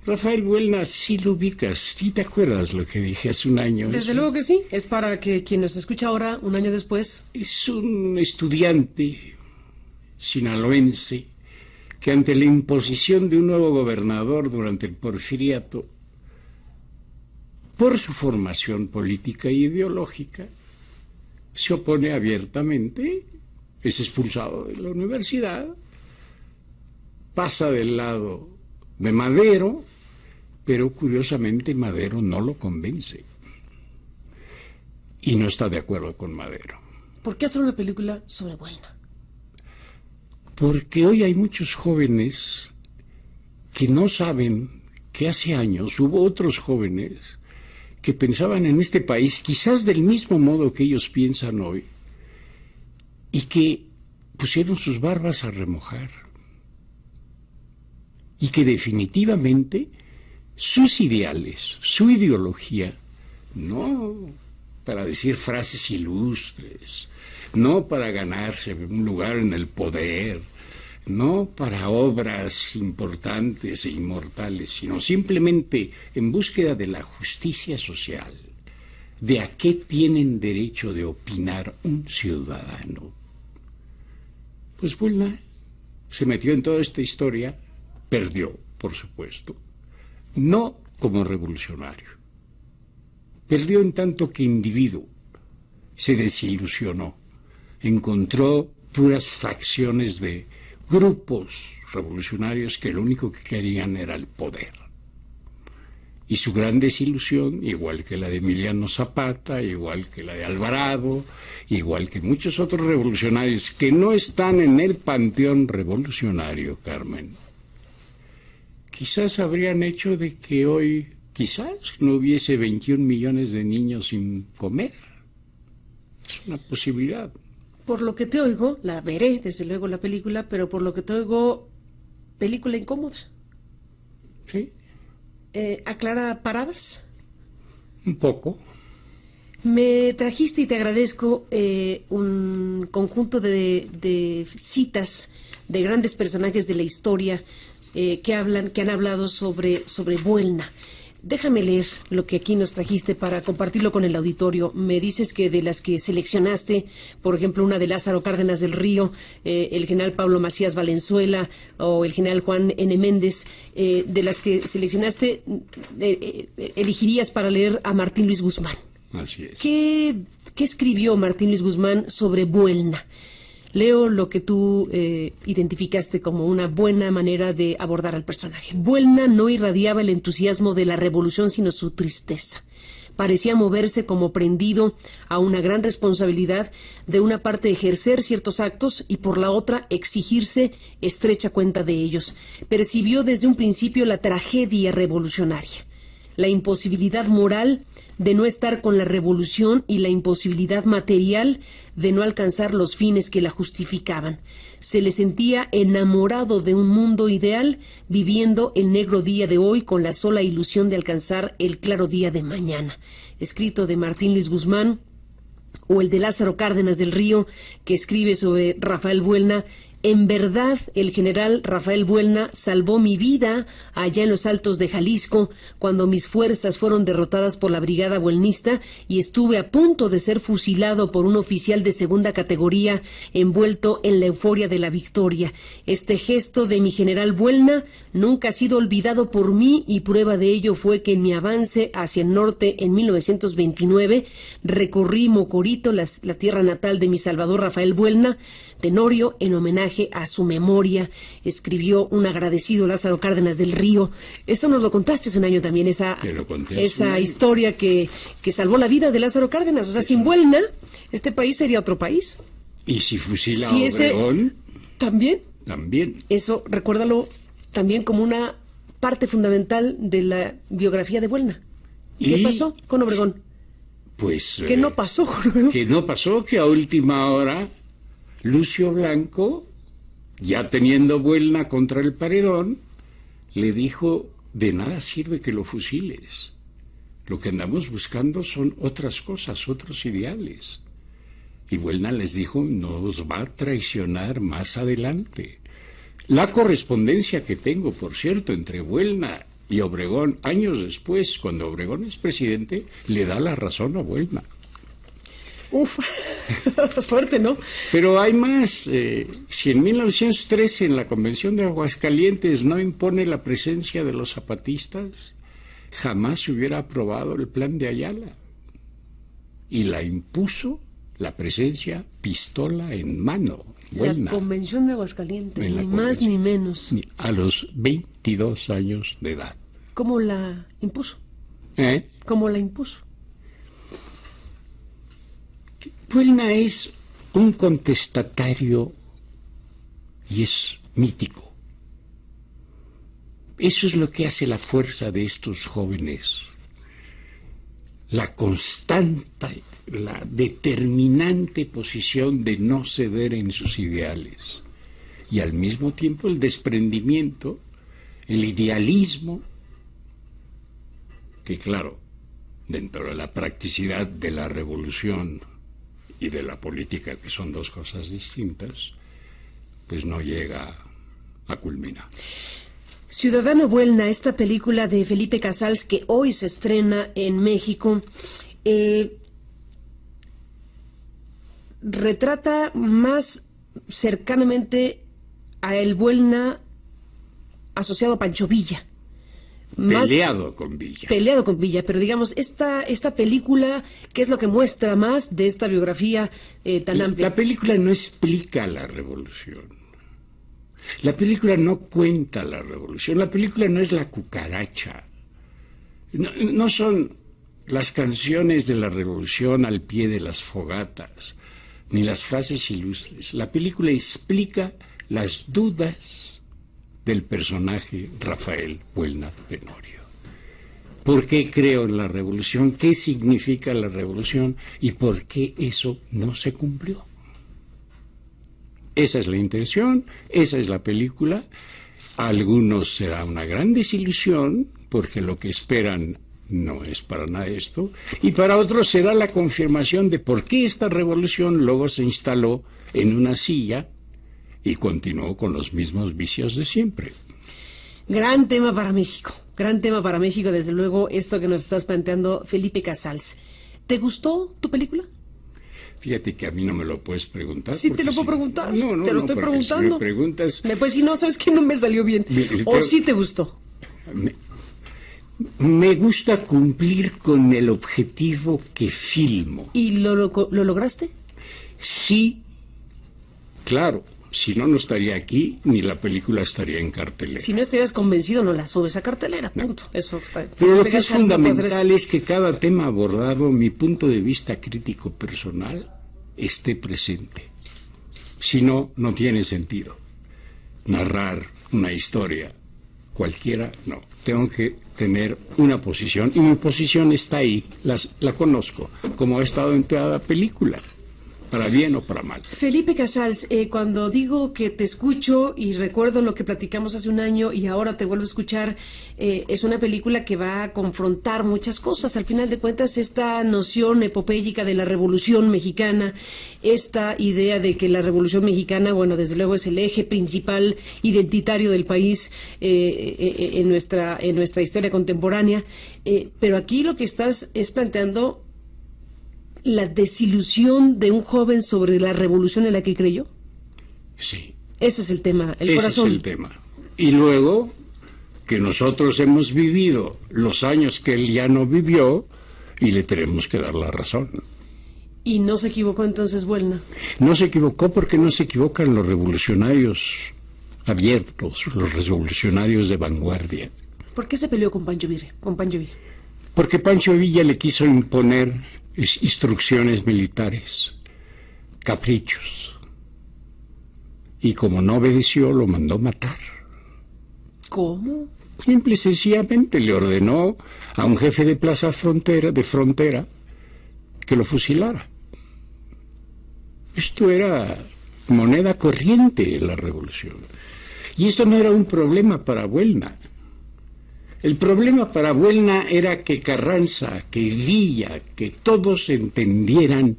Rafael Buelna, sí lo ubicas, sí te acuerdas lo que dije hace un año. Desde luego que sí, es para que quien nos escucha ahora, un año después... Es un estudiante sinaloense que ante la imposición de un nuevo gobernador durante el Porfiriato, por su formación política e ideológica, se opone abiertamente, es expulsado de la universidad, pasa del lado de Madero, pero curiosamente Madero no lo convence y no está de acuerdo con Madero. ¿Por qué hacer una película sobre Buelna? Porque hoy hay muchos jóvenes que no saben que hace años hubo otros jóvenes que pensaban en este país quizás del mismo modo que ellos piensan hoy y que pusieron sus barbas a remojar y que definitivamente sus ideales, su ideología, no para decir frases ilustres, no para ganarse un lugar en el poder, no para obras importantes e inmortales, sino simplemente en búsqueda de la justicia social, de a qué tienen derecho de opinar un ciudadano. Pues Buelna se metió en toda esta historia, perdió, por supuesto, no como revolucionario, perdió en tanto que individuo, se desilusionó, encontró puras facciones de grupos revolucionarios que lo único que querían era el poder. Y su gran desilusión, igual que la de Emiliano Zapata, igual que la de Alvarado, igual que muchos otros revolucionarios que no están en el panteón revolucionario, Carmen, quizás habrían hecho de que hoy, quizás, no hubiese 21 millones de niños sin comer. Es una posibilidad. Por lo que te oigo, la veré, desde luego, la película, pero por lo que te oigo, película incómoda. ¿Sí? ¿Aclara paradas? Un poco. Me trajiste, y te agradezco, un conjunto de citas de grandes personajes de la historia que han hablado sobre Buelna. Déjame leer lo que aquí nos trajiste para compartirlo con el auditorio. Me dices que de las que seleccionaste, por ejemplo, una de Lázaro Cárdenas del Río, el general Pablo Macías Valenzuela o el general Juan N. Méndez, de las que seleccionaste, elegirías para leer a Martín Luis Guzmán. Así es. ¿Qué escribió Martín Luis Guzmán sobre Buelna? Leo lo que tú identificaste como una buena manera de abordar al personaje. Buelna no irradiaba el entusiasmo de la revolución, sino su tristeza. Parecía moverse como prendido a una gran responsabilidad, de una parte ejercer ciertos actos y por la otra exigirse estrecha cuenta de ellos. Percibió desde un principio la tragedia revolucionaria, la imposibilidad moral de no estar con la revolución y la imposibilidad material de no alcanzar los fines que la justificaban. Se le sentía enamorado de un mundo ideal, viviendo el negro día de hoy con la sola ilusión de alcanzar el claro día de mañana. Escrito de Martín Luis Guzmán, o el de Lázaro Cárdenas del Río, que escribe sobre Rafael Buelna. En verdad, el general Rafael Buelna salvó mi vida allá en los altos de Jalisco, cuando mis fuerzas fueron derrotadas por la brigada buelnista y estuve a punto de ser fusilado por un oficial de segunda categoría envuelto en la euforia de la victoria. Este gesto de mi general Buelna nunca ha sido olvidado por mí, y prueba de ello fue que en mi avance hacia el norte en 1929 recorrí Mocorito, la tierra natal de mi salvador Rafael Buelna. Tenorio, en homenaje a su memoria, escribió un agradecido Lázaro Cárdenas del Río. Eso nos lo contaste hace un año también, esa historia que salvó la vida de Lázaro Cárdenas. O sea, sin Buelna, este país sería otro país. ¿Y si fusila a Obregón? También. Eso, recuérdalo también como una parte fundamental de la biografía de Buelna. ¿Y qué pasó con Obregón? Pues... ¿Qué no pasó con Obregón? Que no pasó, que a última hora Lucio Blanco, ya teniendo Buelna contra el paredón, le dijo: de nada sirve que lo fusiles. Lo que andamos buscando son otras cosas, otros ideales. Y Buelna les dijo: nos va a traicionar más adelante. La correspondencia que tengo, por cierto, entre Buelna Y Obregón, años después, cuando Obregón es presidente, le da la razón a Buelna. Uf, fuerte, ¿no? Pero hay más. Si en 1913 en la Convención de Aguascalientes no impone la presencia de los zapatistas, jamás se hubiera aprobado el plan de Ayala. Y la impuso la presencia pistola en mano. Buelna. La Convención de Aguascalientes, ni más ni menos. A los 22 años de edad. ¿Cómo la impuso? ¿Cómo la impuso? Buelna es un contestatario y es mítico. Eso es lo que hace la fuerza de estos jóvenes. La constante, la determinante posición de no ceder en sus ideales. Y al mismo tiempo el desprendimiento, el idealismo, que claro, dentro de la practicidad de la revolución y de la política, que son dos cosas distintas, pues no llega a culminar. Ciudadano Buelna, esta película de Felipe Casals que hoy se estrena en México, retrata más cercanamente a el Buelna asociado a Pancho Villa. Peleado con Villa. Peleado con Villa, pero digamos, esta película, ¿qué es lo que muestra más de esta biografía tan amplia? La película no explica la revolución. La película no cuenta la revolución. La película no es La Cucaracha. No son las canciones de la revolución al pie de las fogatas, ni las frases ilustres. La película explica las dudas del personaje Rafael Buelna Tenorio. ¿Por qué creo en la revolución? ¿Qué significa la revolución? ¿Y por qué eso no se cumplió? Esa es la intención, esa es la película. A algunos será una gran desilusión, porque lo que esperan no es para nada esto, y para otros será la confirmación de por qué esta revolución luego se instaló en una silla y continuó con los mismos vicios de siempre. Gran tema para México, desde luego, esto que nos estás planteando, Felipe Casals. ¿Te gustó tu película? Fíjate que a mí no me lo puedes preguntar. Sí, te lo puedo preguntar. No, te lo estoy preguntando. Si me preguntas... Me puedes decir, no, ¿sabes qué? No me salió bien. ¿O sí te gustó? Me gusta cumplir con el objetivo que filmo. ¿Y lo lograste? Sí, claro. Si no, no estaría aquí, ni la película estaría en cartelera. Si no estarías convencido, no la subes a cartelera, punto. No. Eso está. Pero lo que es fundamental es que cada tema abordado, mi punto de vista crítico personal, esté presente. Si no, no tiene sentido. Narrar una historia cualquiera, no. Tengo que tener una posición, y mi posición está ahí, la conozco, como ha estado en toda la película. Para bien o para mal. Felipe Casals, cuando digo que te escucho y recuerdo lo que platicamos hace un año y ahora te vuelvo a escuchar, es una película que va a confrontar muchas cosas. Al final de cuentas, esta noción epopéyica de la Revolución Mexicana, esta idea de que la Revolución Mexicana, bueno, desde luego es el eje principal identitario del país en nuestra historia contemporánea, pero aquí lo que estás es planteando la desilusión de un joven sobre la revolución en la que creyó. Sí. Ese es el tema, el corazón. Ese es el tema. Y luego, que nosotros hemos vivido los años que él ya no vivió, y le tenemos que dar la razón. ¿Y no se equivocó entonces Buelna? No se equivocó porque no se equivocan los revolucionarios abiertos, los revolucionarios de vanguardia. ¿Por qué se peleó con Pancho Villa? Porque Pancho Villa le quiso imponer instrucciones militares, caprichos, y como no obedeció, lo mandó matar. ¿Cómo? Simple y sencillamente le ordenó a un jefe de plaza de frontera, que lo fusilara. Esto era moneda corriente en la revolución. Y esto no era un problema para Buelna. El problema para Buelna era que Carranza, que Villa, que todos entendieran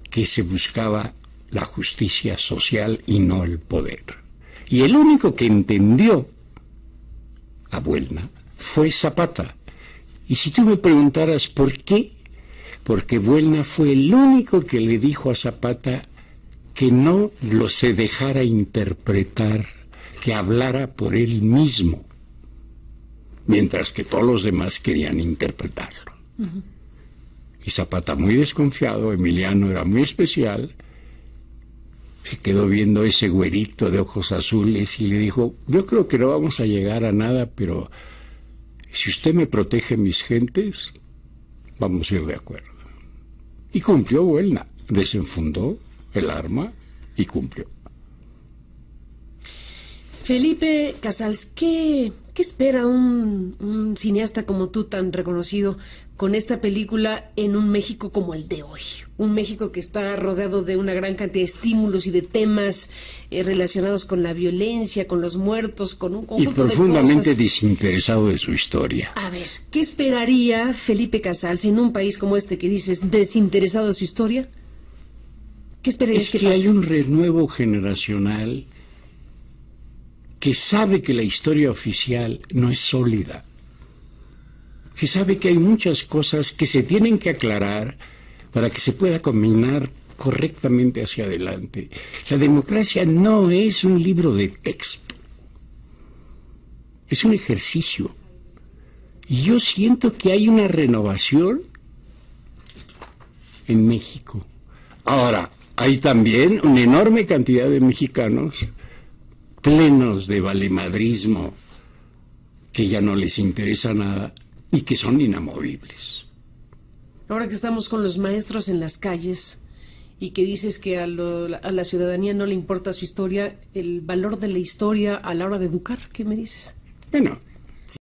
que se buscaba la justicia social y no el poder. Y el único que entendió a Buelna fue Zapata. Y si tú me preguntaras por qué, porque Buelna fue el único que le dijo a Zapata que no lo se dejara interpretar, que hablara por él mismo, mientras que todos los demás querían interpretarlo. Uh-huh. Y Zapata, muy desconfiado, Emiliano era muy especial, se quedó viendo ese güerito de ojos azules y le dijo: yo creo que no vamos a llegar a nada, pero si usted me protege mis gentes, vamos a ir de acuerdo. Y cumplió Buelna, desenfundó el arma y cumplió. Felipe Casals, ¿qué espera un cineasta como tú, tan reconocido, con esta película en un México como el de hoy? Un México que está rodeado de una gran cantidad de estímulos y de temas relacionados con la violencia, con los muertos, con un conjunto de cosas. Y profundamente desinteresado de su historia. A ver, ¿qué esperaría Felipe Casals en un país como este que dices desinteresado de su historia? ¿Qué esperarías que pase? Hay un renuevo generacional que sabe que la historia oficial no es sólida, que sabe que hay muchas cosas que se tienen que aclarar para que se pueda caminar correctamente hacia adelante. La democracia no es un libro de texto, es un ejercicio. Y yo siento que hay una renovación en México. Ahora, hay también una enorme cantidad de mexicanos plenos de valemadrismo, que ya no les interesa nada y que son inamovibles. Ahora que estamos con los maestros en las calles y que dices que a la ciudadanía no le importa su historia, el valor de la historia a la hora de educar, ¿qué me dices? Bueno,